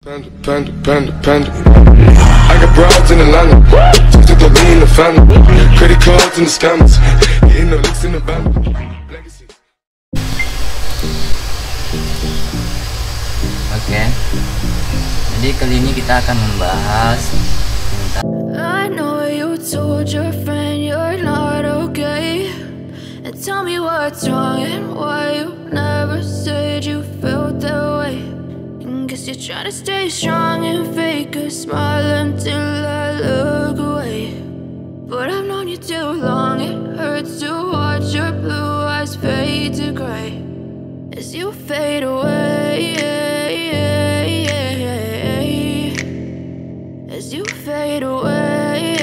Panda. I got broads in Atlanta, just to me in the family. Credit cards and the scammers, getting no licks in the band. Oke, jadi kali ini kita akan membahas tentang I know you told your friend you're not okay, and tell me what's wrong and why you never said you felt that way. Guess you're trying to stay strong and fake a smile until I look away. But I've known you too long, it hurts to watch your blue eyes fade to gray as you fade away, as you fade away.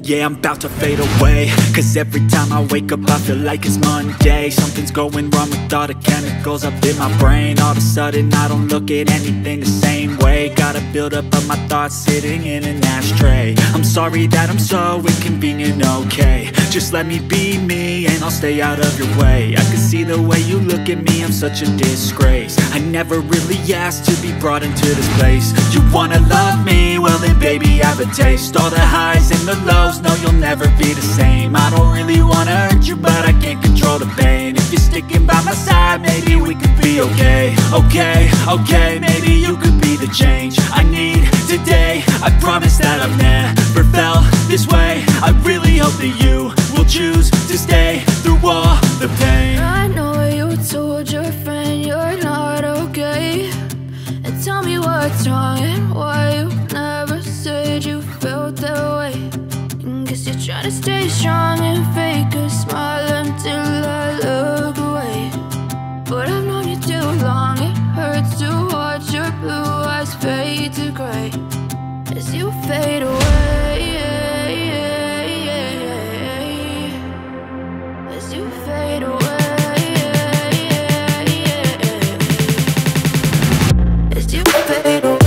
Yeah, I'm about to fade away, cause every time I wake up I feel like it's Monday. Something's going wrong with all the chemicals up in my brain. All of a sudden I don't look at anything the same way. Got a build up of my thoughts sitting in an ashtray. I'm sorry that I'm so inconvenient, okay. Just let me be me and I'll stay out of your way. I can see the way you look at me, I'm such a disgrace. I never really asked to be brought into this place. You wanna love me? Well then baby I have a taste. All the highs and the lows, no, you'll never be the same. I don't really wanna hurt you, but I can't control the pain. If you're sticking by my side, maybe we could be okay. Okay, maybe you could be the change I need today. I promise that I've never felt this way. I really hope that you will choose to stay through all the pain. I know you told your friend you're not okay, and tell me what's wrong and why you never said you felt that way. Guess you're trying to stay strong and fake a smile until I look away. But I've known you too long, it hurts to watch your blue eyes fade to gray as you fade away, as you fade away, as you fade away.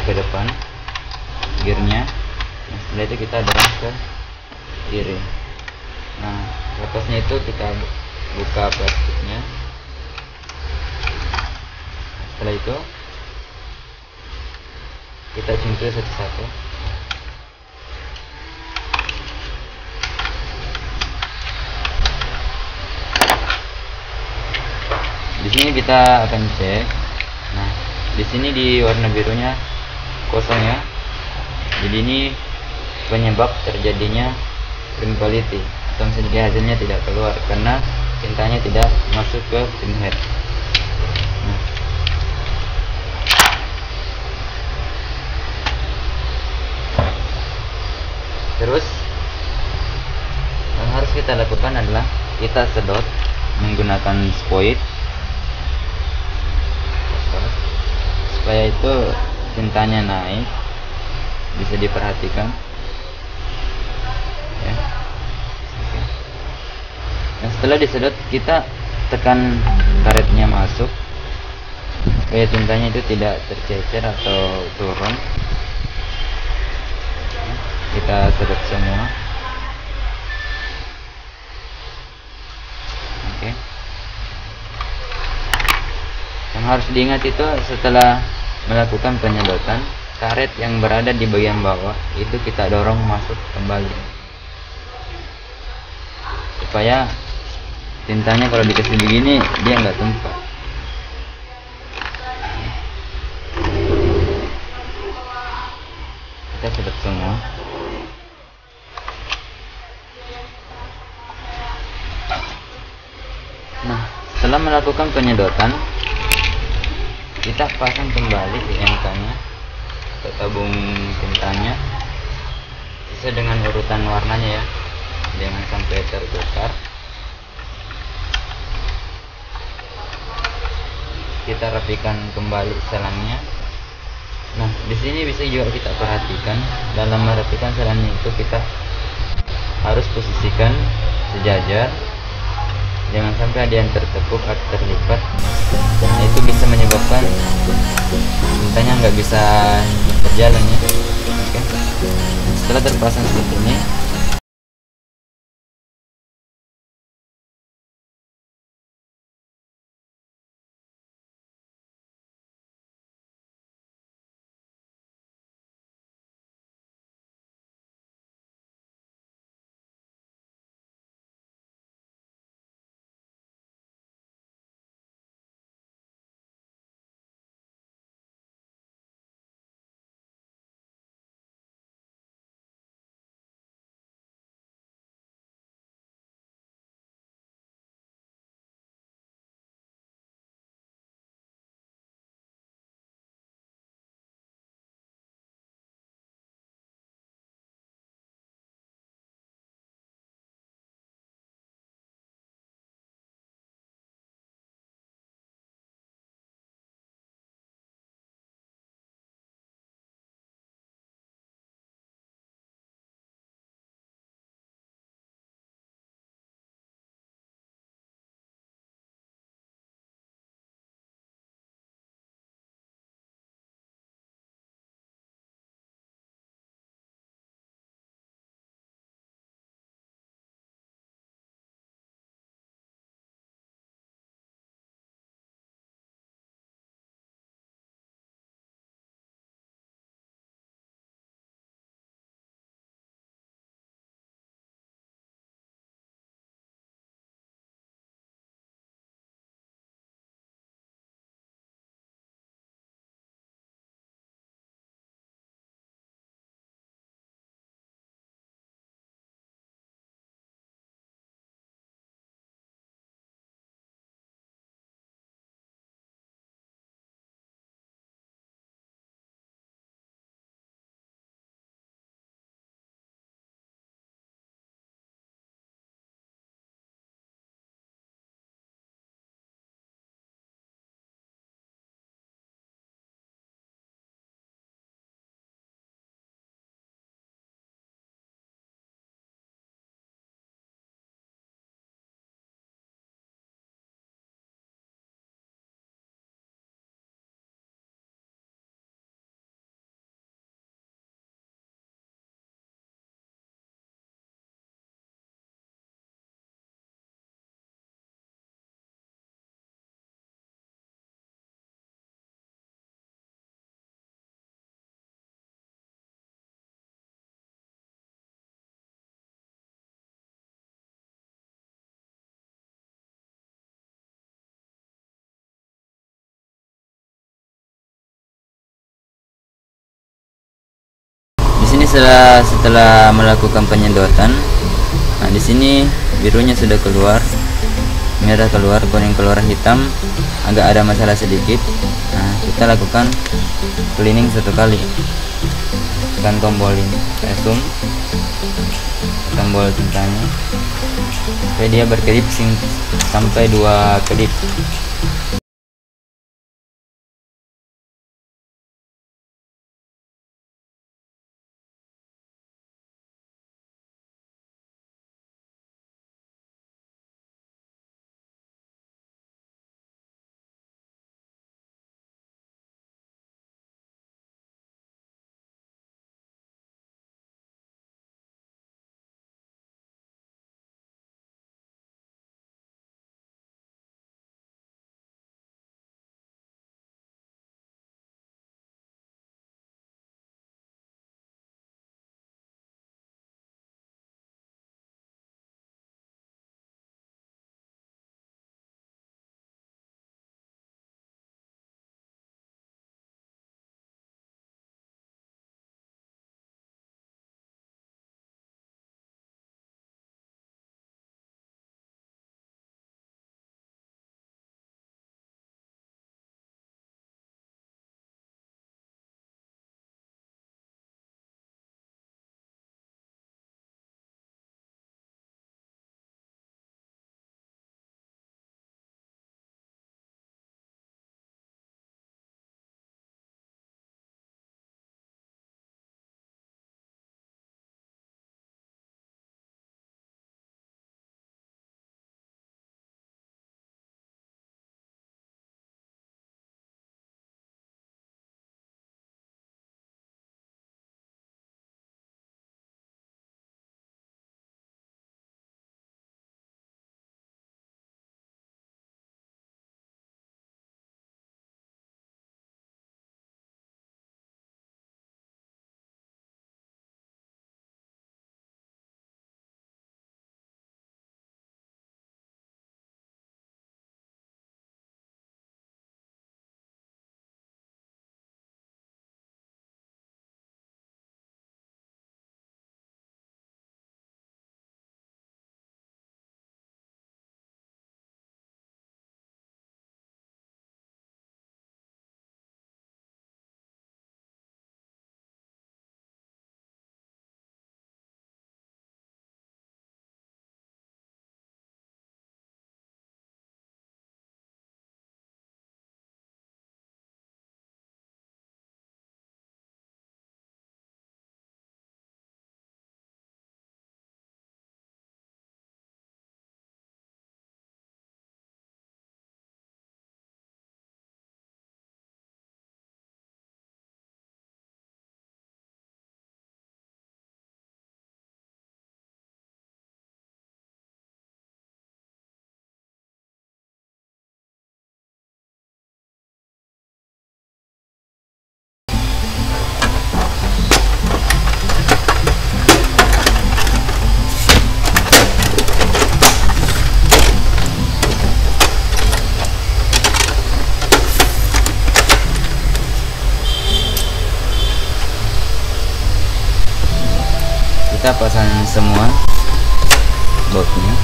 Ke depan gearnya, nah setelah itu kita dorong ke kiri. Nah atasnya itu kita buka plastiknya. Setelah itu kita cungkil satu-satu. Di sini kita akan cek. Nah di sini di warna birunya kosong ya, jadi ini penyebab terjadinya print quality atau misalnya hasilnya tidak keluar karena tintanya tidak masuk ke printhead. Nah, terus yang harus kita lakukan adalah kita sedot menggunakan spoit supaya itu tintanya naik, bisa diperhatikan ya. Nah, setelah disedot kita tekan karetnya masuk supaya tintanya itu tidak tercecer atau turun. Kita sedot semua. Oke. harus diingat itu setelah melakukan penyedotan, karet yang berada di bagian bawah itu kita dorong masuk kembali supaya tintanya kalau dikasih begini dia nggak tumpah. Kita sedot semua. Nah, setelah melakukan penyedotan, kita pasang kembali MK-nya ke tabung tintanya sesuai dengan urutan warnanya ya, jangan sampai tertukar. Kita rapikan kembali selangnya. Nah, di sini bisa juga kita perhatikan dalam merapikan selangnya itu kita harus posisikan sejajar, jangan sampai ada yang tertekuk atau terlipat. Nah, itu bisa menyebabkan tintanya nggak bisa berjalan ya. Oke. Setelah terpasang seperti ini, di sini setelah melakukan penyedotan, nah di sini birunya sudah keluar, merah keluar, kuning keluar, hitam agak ada masalah sedikit. Nah, kita lakukan cleaning satu kali, tekan tombol ini, zoom tombol tintanya supaya dia berkedip sampai 2 kedip. kita pasang semua bautnya.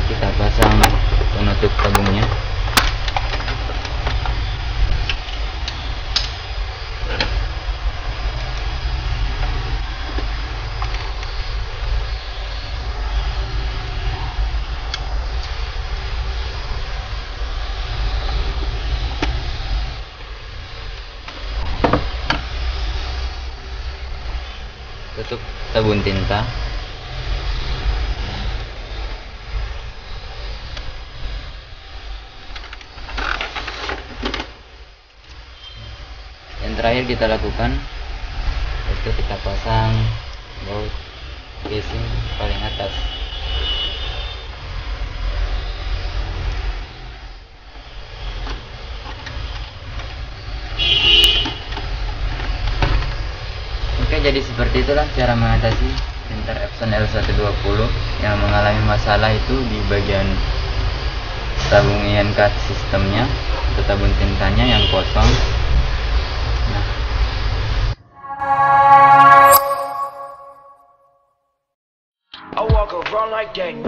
Kita pasang penutup tabungnya. Tutup tabung tinta. Yang terakhir kita lakukan itu kita pasang baut casing paling atas. Oke, jadi seperti itulah cara mengatasi printer Epson L120 yang mengalami masalah itu di bagian tabung INK sistemnya atau tabung tintanya yang kosong. I walk around like gang.